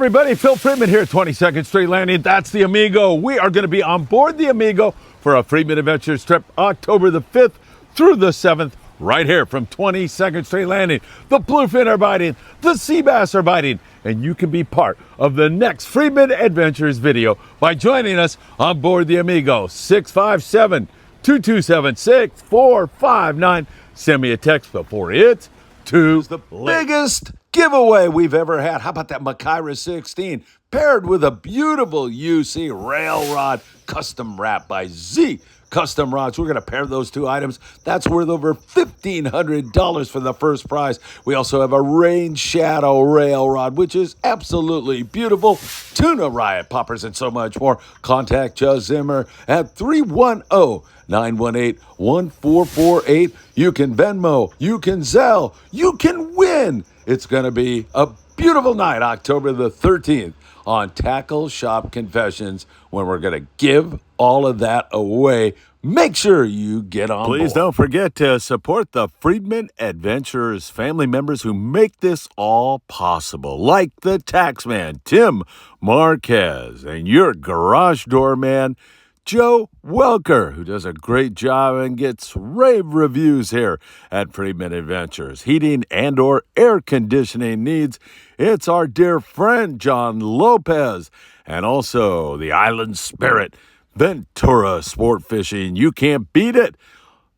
everybody, Philip Friedman here at 22nd Street Landing. That's the Amigo. We are going to be on board the Amigo for a Friedman Adventures trip October the 5th through the 7th, right here from 22nd Street Landing. The bluefin are biting, the sea bass are biting, and you can be part of the next Friedman Adventures video by joining us on board the Amigo. 657-2276-459. Send me a text before it's too late. Biggest giveaway we've ever had. How about that Makira 16 paired with a beautiful UC rail rod custom wrap by Z Custom Rods. We're going to pair those two items. That's worth over $1,500 for the first prize. We also have a rain shadow rail rod, which is absolutely beautiful. Tuna riot poppers and so much more. Contact Joe Zimmer at 310-918-1448. You can Venmo, you can Zelle, you can win. It's going to be a beautiful night, October the 13th, on Tackle Shop Confessions, when we're going to give all of that away. Make sure you get on board. Please don't forget to support the Friedman Adventures family members who make this all possible, like the Taxman, Tim Marquez, and your garage door man, Joe Welker, who does a great job and gets rave reviews here at Friedman Adventures. Heating and or air conditioning needs, it's our dear friend John Lopez, and also the Island Spirit, Ventura Sport Fishing. You can't beat it.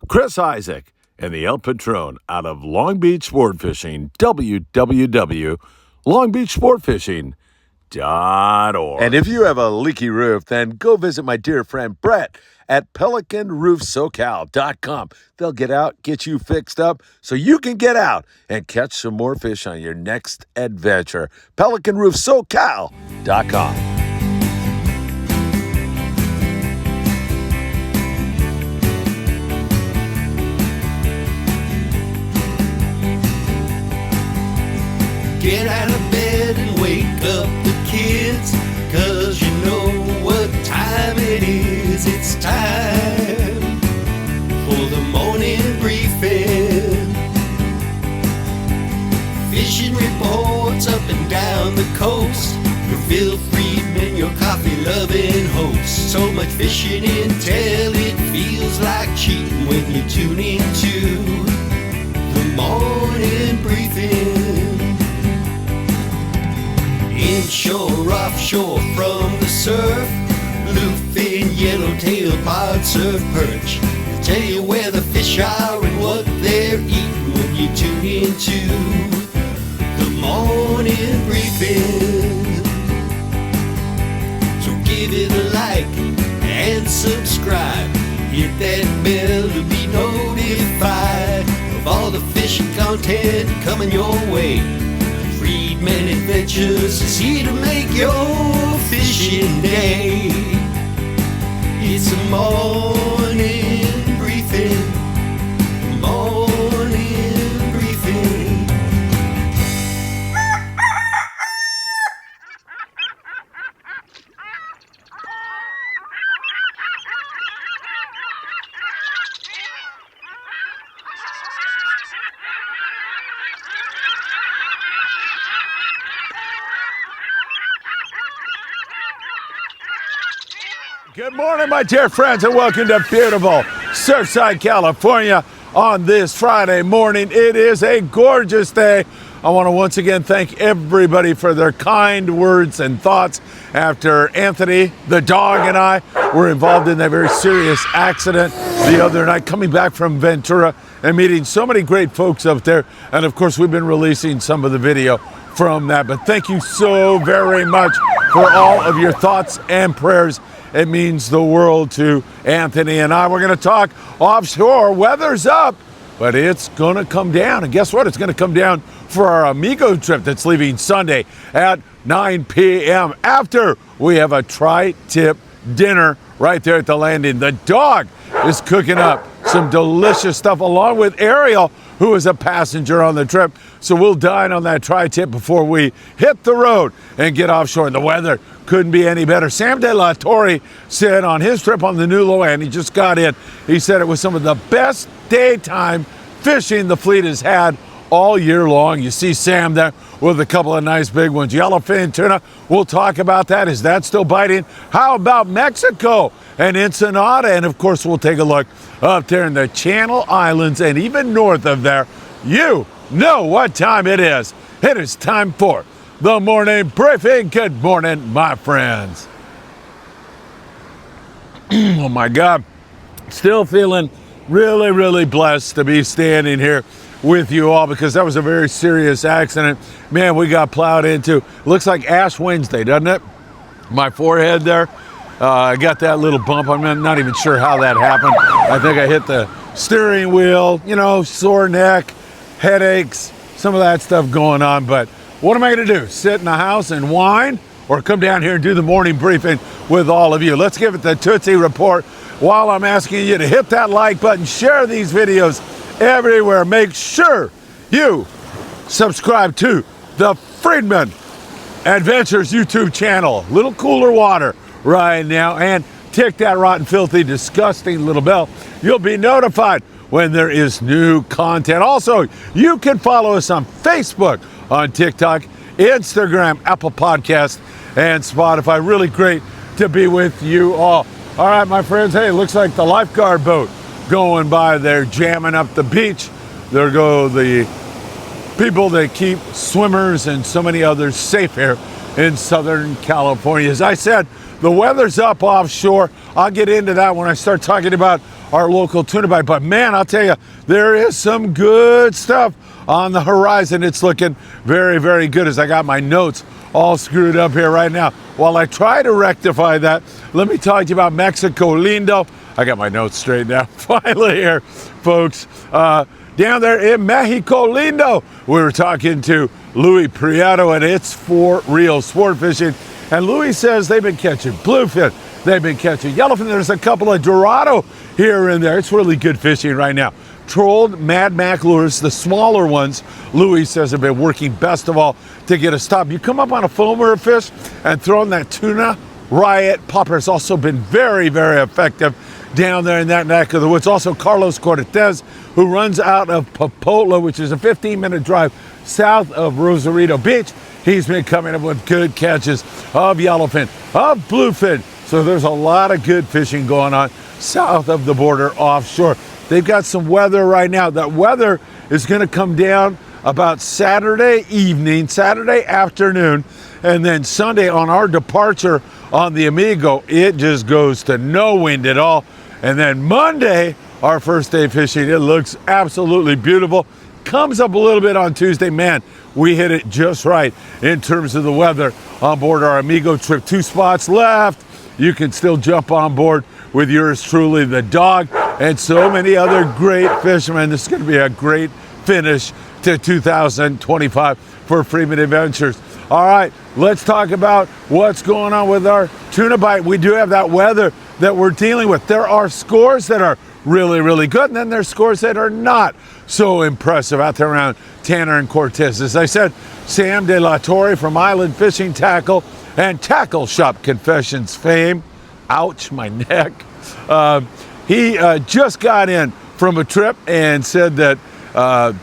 Chris Isaac and the El Patron out of Long Beach Sport Fishing, www.longbeachsportfishing.org. And if you have a leaky roof, then go visit my dear friend Brett at pelicanroofsocal.com. They'll get out, get you fixed up so you can get out and catch some more fish on your next adventure. pelicanroofsocal.com. Get out of bed and wake up the kids, 'cause you know what time it is. It's time for the morning briefing. Fishing reports up and down the coast. Your Philip Friedman, your coffee-loving host. So much fishing intel, it feels like cheating when you tune into the morning briefing. Inshore, offshore, from the surf, bluefin, yellowtail, pod, surf, perch. They'll tell you where the fish are and what they're eating when you tune into the morning briefing. So give it a like and subscribe. Hit that bell to be notified of all the fishing content coming your way. Friedman Adventures is here to make your fishing day. It's a morning briefing, morning briefing. Good morning, my dear friends, and welcome to beautiful Surfside, California on this Friday morning. It is a gorgeous day. I want to once again thank everybody for their kind words and thoughts after Anthony, the dog, and I were involved in that very serious accident the other night, coming back from Ventura and meeting so many great folks up there. And of course, we've been releasing some of the video from that. But thank you so very much for all of your thoughts and prayers. It means the world to Anthony and I. We're going to talk offshore. Weather's up, but it's going to come down. And guess what? It's going to come down for our Amigo trip that's leaving Sunday at 9 p.m. after we have a tri-tip dinner right there at the landing. The dog is cooking up some delicious stuff along with Ariel, who is a passenger on the trip. So we'll dine on that tri-tip before we hit the road and get offshore. And the weather couldn't be any better. Sam De La Torre said on his trip on the new Loan, he just got in, he said it was some of the best daytime fishing the fleet has had all year long. You see Sam there with a couple of nice big ones. Yellowfin tuna, we'll talk about that. Is that still biting? How about Mexico and Ensenada? And of course, we'll take a look up there in the Channel Islands and even north of there. You know what time it is. It is time for the morning briefing. Good morning, my friends. Oh my God, still feeling really blessed to be standing here with you all, because that was a very serious accident. Man, we got plowed into. Looks like Ash Wednesday, doesn't it? My forehead there. I got that little bump. I'm not even sure how that happened. I think I hit the steering wheel, you know, sore neck, headaches, some of that stuff going on. But what am I going to do? Sit in the house and whine, or come down here and do the morning briefing with all of you? Let's give it the Tootsie Report while I'm asking you to hit that like button, share these videos everywhere. Make sure you subscribe to the Friedman Adventures YouTube channel. Little cooler water right now, and tick that rotten, filthy, disgusting little bell. You'll be notified when there is new content. Also, you can follow us on Facebook, on TikTok, Instagram, Apple Podcasts, and Spotify. Really great to be with you all. All right, my friends. Hey, looks like the lifeguard boat going by there, jamming up the beach. There go the people that keep swimmers and so many others safe here in Southern California. As I said, the weather's up offshore. I'll get into that when I start talking about our local tuna bite. But man, I'll tell you, there is some good stuff on the horizon. It's looking very good, as I got my notes all screwed up here right now. While I try to rectify that, let me talk to you about Mexico Lindo. I got my notes straight now. Finally here, folks. Down there in Mexico Lindo, we were talking to Louis Prieto, and it's for real sport fishing. And Louis says they've been catching bluefin, they've been catching yellowfin. There's a couple of Dorado here and there. It's really good fishing right now. Trolled Mad Mac lures, the smaller ones, Louis says, have been working best of all to get a stop. You come up on a foamer fish and throw in that tuna riot popper. Has also been very effective down there in that neck of the woods. Also, Carlos Cortez, who runs out of Popotla, which is a 15-minute drive south of Rosarito Beach. He's been coming up with good catches of yellowfin, of bluefin. So there's a lot of good fishing going on south of the border offshore. They've got some weather right now. That weather is going to come down about Saturday evening, Saturday afternoon, and then Sunday on our departure on the Amigo, it just goes to no wind at all. And then Monday, our first day fishing, it looks absolutely beautiful. Comes up a little bit on Tuesday. Man, we hit it just right in terms of the weather on board our Amigo trip. 2 spots left. You can still jump on board with yours truly, the dog, and so many other great fishermen. This is going to be a great finish to 2025 for Friedman Adventures. All right, let's talk about what's going on with our tuna bite. We do have that weather that we're dealing with. There are scores that are really good, and then there's scores that are not so impressive out there around Tanner and Cortez. As I said, Sam De La Torre from Island Fishing Tackle and Tackle Shop Confessions fame. Ouch, my neck. He just got in from a trip and said that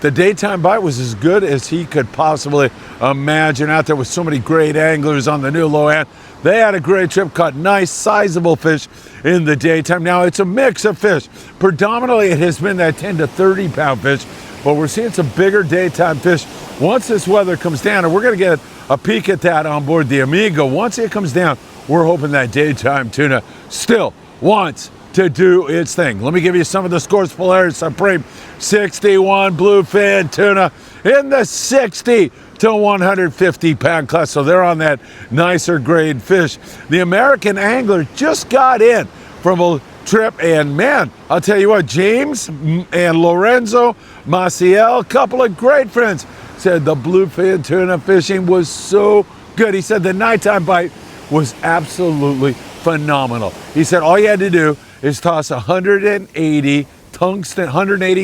the daytime bite was as good as he could possibly imagine out there with so many great anglers on the new low end. They had a great trip, caught nice sizable fish in the daytime. Now it's a mix of fish. Predominantly it has been that 10 to 30 pound fish, but we're seeing some bigger daytime fish. Once this weather comes down, and we're going to get a peek at that on board the Amigo. Once it comes down, we're hoping that daytime tuna still wants to do its thing. Let me give you some of the scores. Polaris Supreme 61 bluefin tuna in the 60 to 150 pound class. So they're on that nicer grade fish. The American angler just got in from a trip, and man, I'll tell you what, James and Lorenzo Maciel, a couple of great friends, said the bluefin tuna fishing was so good. He said the nighttime bite was absolutely phenomenal. He said all you had to do is toss 180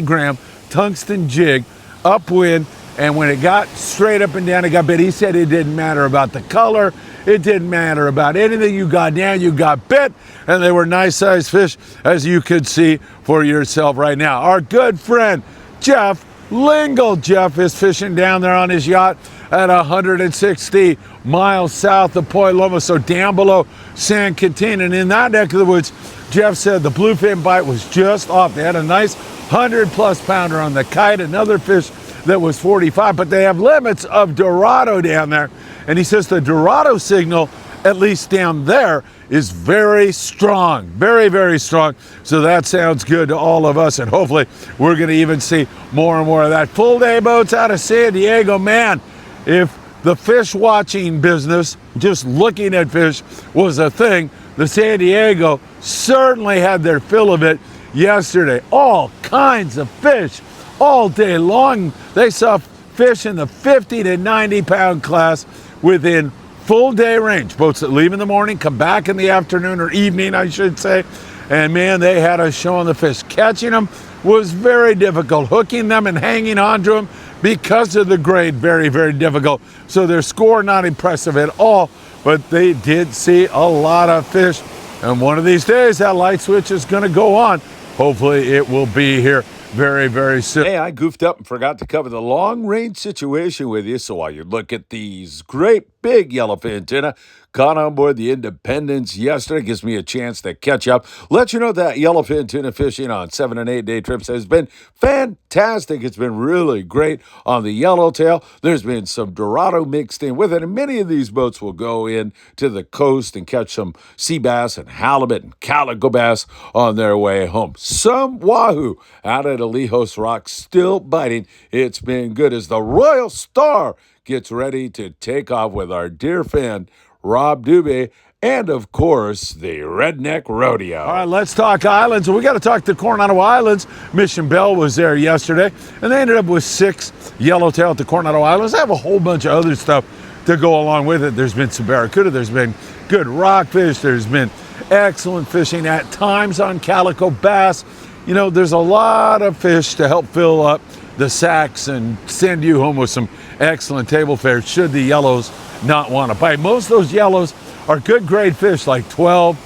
gram tungsten jig upwind, and when it got straight up and down, it got bit. He said it didn't matter about the color, it didn't matter about anything. You got down, you got bit, and they were nice sized fish, as you could see for yourself right now. Our good friend Jeff Lingle. Jeff is fishing down there on his yacht at 160 miles south of Point Loma, so down below San Quintin. And in that neck of the woods, Jeff said the bluefin bite was just off. They had a nice 100-plus pounder on the kite, another fish that was 45, but they have limits of Dorado down there. And he says the Dorado signal, at least down there, is very strong, very, very strong. So that sounds good to all of us, and hopefully we're going to even see more and more of that. Full day boats out of San Diego. Man, if the fish watching business, just looking at fish, was a thing, the San Diego certainly had their fill of it yesterday. All kinds of fish all day long. They saw fish in the 50 to 90 pound class within full day range. Boats that leave in the morning, come back in the afternoon or evening, I should say. And man, they had us showing the fish. Catching them was very difficult. Hooking them and hanging onto them because of the grade, very, very difficult. So their score not impressive at all, but they did see a lot of fish. And one of these days, that light switch is going to go on. Hopefully it will be here very, very soon. Hey, I goofed up and forgot to cover the long-range situation with you. So while you look at these great big yellowfin tuna caught on board the Independence yesterday, gives me a chance to catch up. Let you know that yellowfin tuna fishing on 7 and 8 day trips has been fantastic. It's been really great on the yellowtail. There's been some Dorado mixed in with it, and many of these boats will go in to the coast and catch some sea bass and halibut and calico bass on their way home. Some wahoo out at Alejos Rock still biting. It's been good as the Royal Star gets ready to take off with our dear friend Rob Dubé, and of course the Redneck Rodeo. All right, let's talk islands. We got to talk to Coronado Islands. Mission Bell was there yesterday, and they ended up with 6 yellowtail at the Coronado Islands. They have a whole bunch of other stuff to go along with it. There's been some barracuda, there's been good rockfish, there's been excellent fishing at times on calico bass. You know, there's a lot of fish to help fill up the sacks and send you home with some excellent table fare should the yellows not want to bite. Most of those yellows are good grade fish, like 12,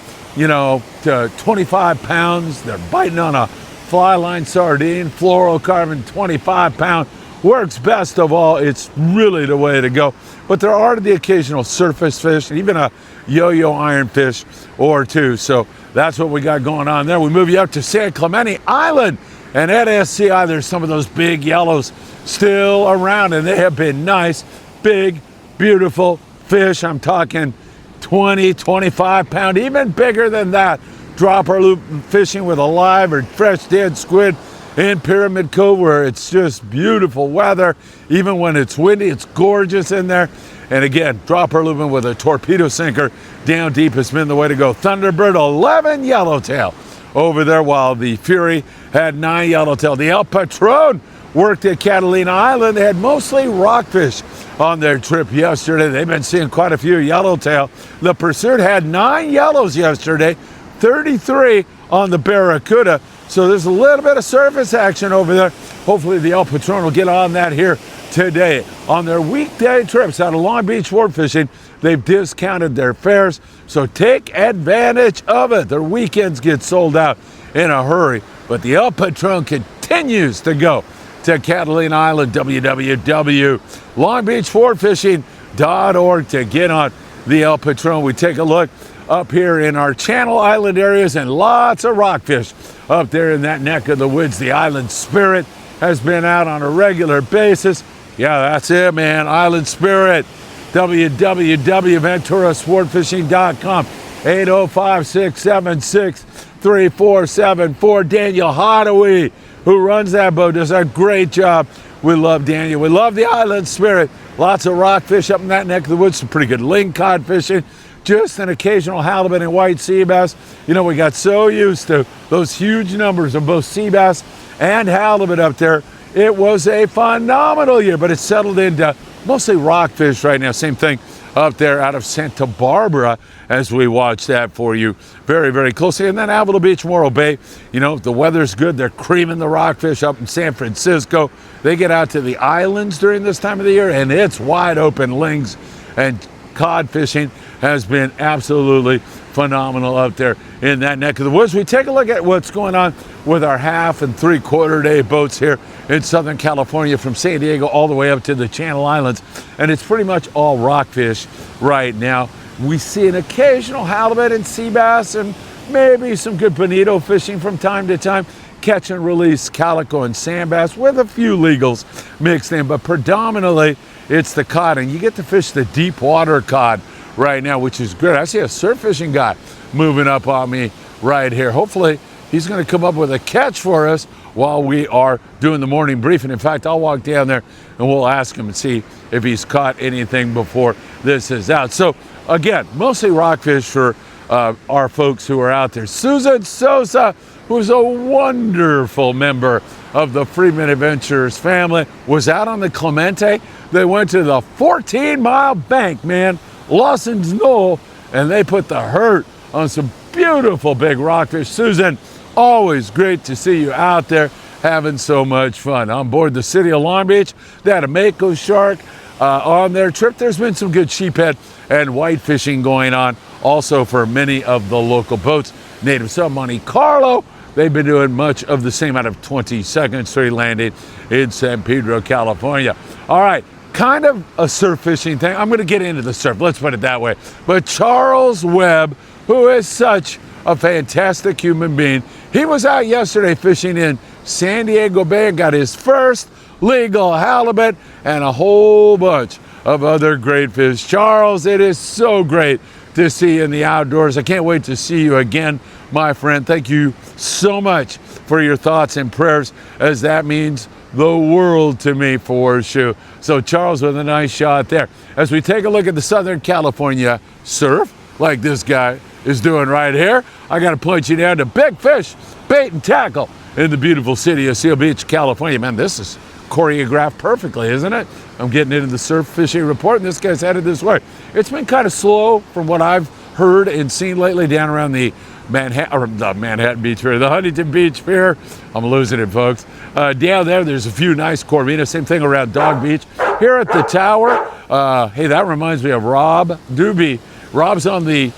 to 25 pounds. They're biting on a fly line sardine, fluorocarbon 25 pound. Works best of all. It's really the way to go. But there are the occasional surface fish and even a yo-yo ironfish or two. So that's what we got going on there. We move you up to San Clemente Island. And at SCI, there's some of those big yellows still around, and they have been nice, big, beautiful fish. I'm talking 20, 25 pound, even bigger than that. Dropper loop fishing with a live or fresh dead squid in Pyramid Cove, where it's just beautiful weather. Even when it's windy, it's gorgeous in there. And again, dropper looping with a torpedo sinker down deep has been the way to go. Thunderbird, 11 yellowtail over there, while the Fury had 9 yellowtail. The El Patron worked at Catalina Island. They had mostly rockfish on their trip yesterday. They've been seeing quite a few yellowtail. The Pursuit had 9 yellows yesterday, 33 on the Barracuda. So there's a little bit of surface action over there. Hopefully the El Patron will get on that here today. On their weekday trips out of Long Beach sport fishing, they've discounted their fares, so take advantage of it. Their weekends get sold out in a hurry, but the El Patron continues to go to Catalina Island. www.longbeachsportfishing.org to get on the El Patron. We take a look up here in our Channel Island areas, and lots of rockfish up there in that neck of the woods. The Island Spirit has been out on a regular basis. Yeah, that's it, man. Island Spirit. www.venturasportfishing.com. 805-676-3474. Daniel Hottaway, who runs that boat, does a great job. We love Daniel. We love the Island Spirit. Lots of rockfish up in that neck of the woods. Some pretty good lingcod fishing. Just an occasional halibut and white sea bass. You know, we got so used to those huge numbers of both sea bass and halibut up there. It was a phenomenal year, but it's settled into mostly rockfish right now. Same thing up there out of Santa Barbara as we watch that for you very, very closely. And then Avila Beach, Morro Bay, you know, the weather's good. They're creaming the rockfish up in San Francisco. They get out to the islands during this time of the year, and it's wide open lings and cod fishing has been absolutely phenomenal up there in that neck of the woods. We take a look at what's going on with our 1/2 and 3/4 day boats here in Southern California from San Diego all the way up to the Channel Islands, and it's pretty much all rockfish right now. We see an occasional halibut and sea bass and maybe some good bonito fishing from time to time, catch and release calico and sand bass with a few legals mixed in, but predominantly it's the cod, and you get to fish the deep water cod right now, which is good. I see a surf fishing guy moving up on me right here. Hopefully he's going to come up with a catch for us while we are doing the morning briefing. In fact, I'll walk down there and we'll ask him and see if he's caught anything before this is out. So again, mostly rockfish for our folks who are out there. Susan Sosa, who's a wonderful member of the Friedman Adventures family, was out on the Clemente. They went to the 14-mile bank, man, Lawson's Knoll, and they put the hurt on some beautiful big rockfish. Susan, always great to see you out there having so much fun. On board the City of Long Beach, they had a mako shark on their trip. There's been some good sheephead and white fishing going on also for many of the local boats. Native Sub Monte Carlo, they've been doing much of the same out of 22nd Street Landing in San Pedro, California. All right, kind of a surf fishing thing. I'm going to get into the surf, let's put it that way. But Charles Webb, who is such a fantastic human being, he was out yesterday fishing in San Diego Bay and got his first legal halibut and a whole bunch of other great fish. Charles, it is so great to see you in the outdoors. I can't wait to see you again, my friend. Thank you so much for your thoughts and prayers, as that means the world to me for sure. So Charles with a nice shot there. As we take a look at the Southern California surf, like this guy is doing right here, I got to point you down to Big Fish Bait and Tackle in the beautiful city of Seal Beach, California. Man, this is choreographed perfectly, isn't it? I'm getting into the surf fishing report, and this guy's headed this way. It's been kind of slow from what I've heard and seen lately down around the Manhattan Beach Pier, the Huntington Beach Pier. I'm losing it, folks. Down there, there's a few nice Corvinas. Same thing around Dog Beach. Here at the tower, hey, that reminds me of Rob Doobie. Rob's on the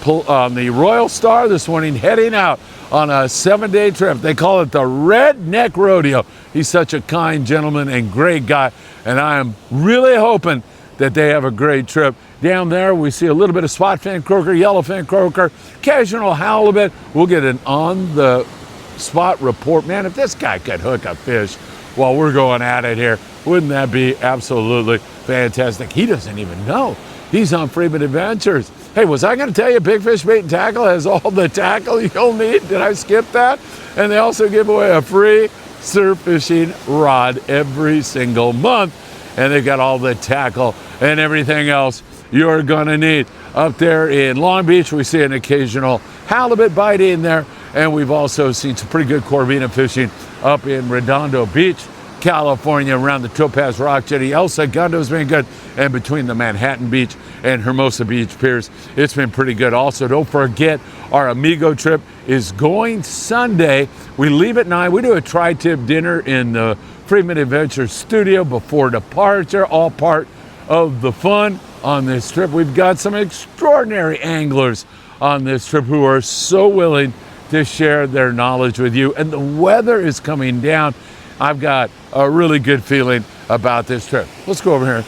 Royal Star this morning, heading out on a 7-day trip. They call it the Redneck Rodeo. He's such a kind gentleman and great guy, and I am really hoping that they have a great trip. Down there, we see a little bit of spot fin croaker, yellowfin croaker, occasional halibut. We'll get an on-the-spot report. Man, if this guy could hook a fish while we're going at it here, wouldn't that be absolutely fantastic? He doesn't even know he's on Friedman Adventures. Hey, was I going to tell you Big Fish Bait and Tackle has all the tackle you'll need? Did I skip that? And they also give away a free surf fishing rod every single month. And they've got all the tackle and everything else you're going to need. Up there in Long Beach, we see an occasional halibut bite in there. And we've also seen some pretty good Corvina fishing up in Redondo Beach, California, around the Topaz Rock Jetty. El Segundo's been good, and between the Manhattan Beach and Hermosa Beach piers, it's been pretty good. Also, don't forget, our Amigo trip is going Sunday. We leave at 9. We do a tri-tip dinner in the Friedman Adventures studio before departure, all part of the fun on this trip. We've got some extraordinary anglers on this trip who are so willing to share their knowledge with you, and the weather is coming down. I've got a really good feeling about this trip. Let's go over here,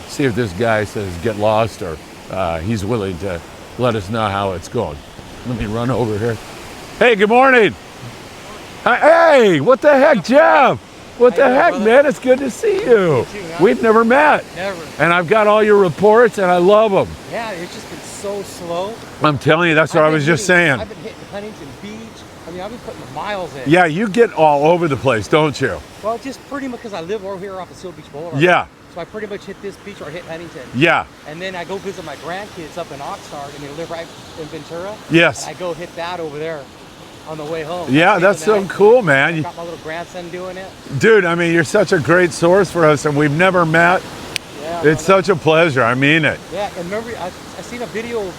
see if this guy says get lost, or he's willing to let us know how it's going. Let me run over here. Hey, good morning. Hey, what the heck, Jeff? What the heck, man? It's good to see you. We've never met. Never. And I've got all your reports, and I love them. Yeah, it's just been so slow. I'm telling you, that's what I was just saying. I've been hitting Huntington Beach. I mean, I've been putting the miles in. Yeah, you get all over the place, don't you? Well, just pretty much because I live over here off of Seal Beach Boulevard. Yeah. So I pretty much hit this beach or hit Huntington. Yeah. And then I go visit my grandkids up in Oxnard, and they live right in Ventura. Yes. And I go hit that over there on the way home. Yeah, that's so cool, man. I got my little grandson doing it. Dude, I mean, you're such a great source for us, and we've never met. Yeah. It's such a pleasure. I mean it. Yeah, and remember, I seen a video of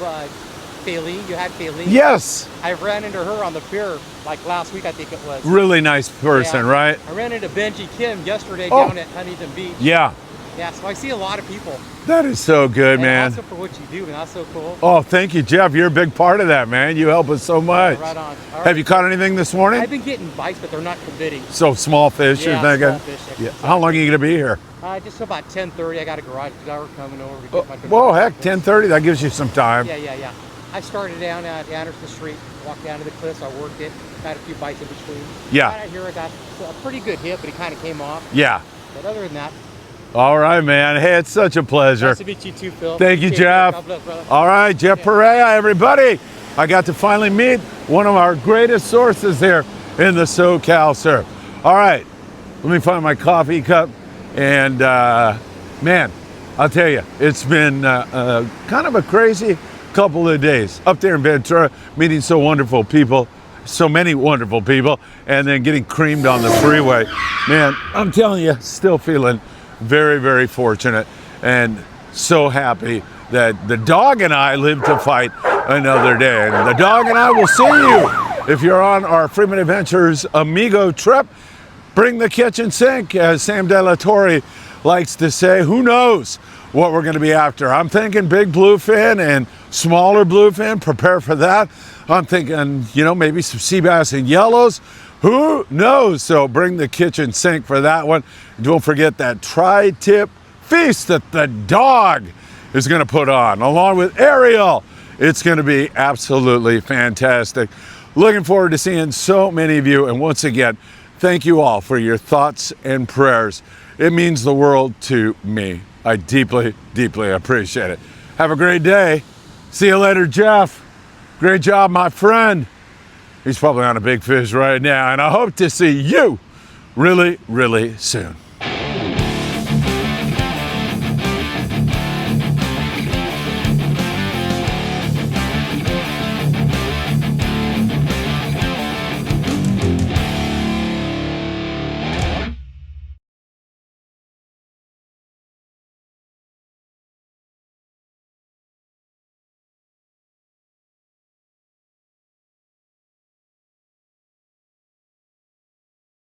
Faylene. You had Faylene. Yes. I ran into her on the pier like last week, I think it was. Really nice person, Yeah. right? I ran into Benji Kim yesterday down at Huntington Beach. Yeah. Yeah, so I see a lot of people. That is so good, And man. also for what you do, and that's so cool. Oh, thank you, Jeff. You're a big part of that, man. You help us so much. Right on. All Have right. you caught anything this morning? I've been getting bites, but they're not committing. So small fish, Yeah, you're thinking? small fish, Yeah. exactly. How long are you going to be here? Just about 10:30. I got a garage door coming over to get my Whoa, garage heck, fixed. 10:30. That gives you some time. Yeah. I started down at Anderson Street, walked down to the cliffs. I worked it, got a few bites in between. Yeah. Right out here, I got a pretty good hit, but he kind of came off. Yeah. But other than that, All right, man. Hey, it's such a pleasure. nice to meet you too, Phil. Thank you, Okay, Jeff. God bless, brother. All right, Jeff Perea, everybody. I got to finally meet one of our greatest sources here in the SoCal surf. All right, let me find my coffee cup. And man, I'll tell you, it's been kind of a crazy couple of days up there in Ventura, meeting so many wonderful people, and then getting creamed on the freeway. Man, I'm telling you, still feeling very, very fortunate and so happy that the dog and I live to fight another day. And the dog and I will see you if you're on our Friedman Adventures Amigo trip. Bring the kitchen sink, as Sam De La Torre likes to say. Who knows what we're going to be after? I'm thinking big bluefin and smaller bluefin. Prepare for that. I'm thinking, maybe some sea bass and yellows. Who knows? So bring the kitchen sink for that one. Don't forget that tri-tip feast that the dog is going to put on, along with Ariel. It's going to be absolutely fantastic. Looking forward to seeing so many of you. And once again, thank you all for your thoughts and prayers. It means the world to me. I deeply, deeply appreciate it. Have a great day. See you later, Jeff. Great job, my friend. He's probably on a big fish right now, and I hope to see you really, really soon.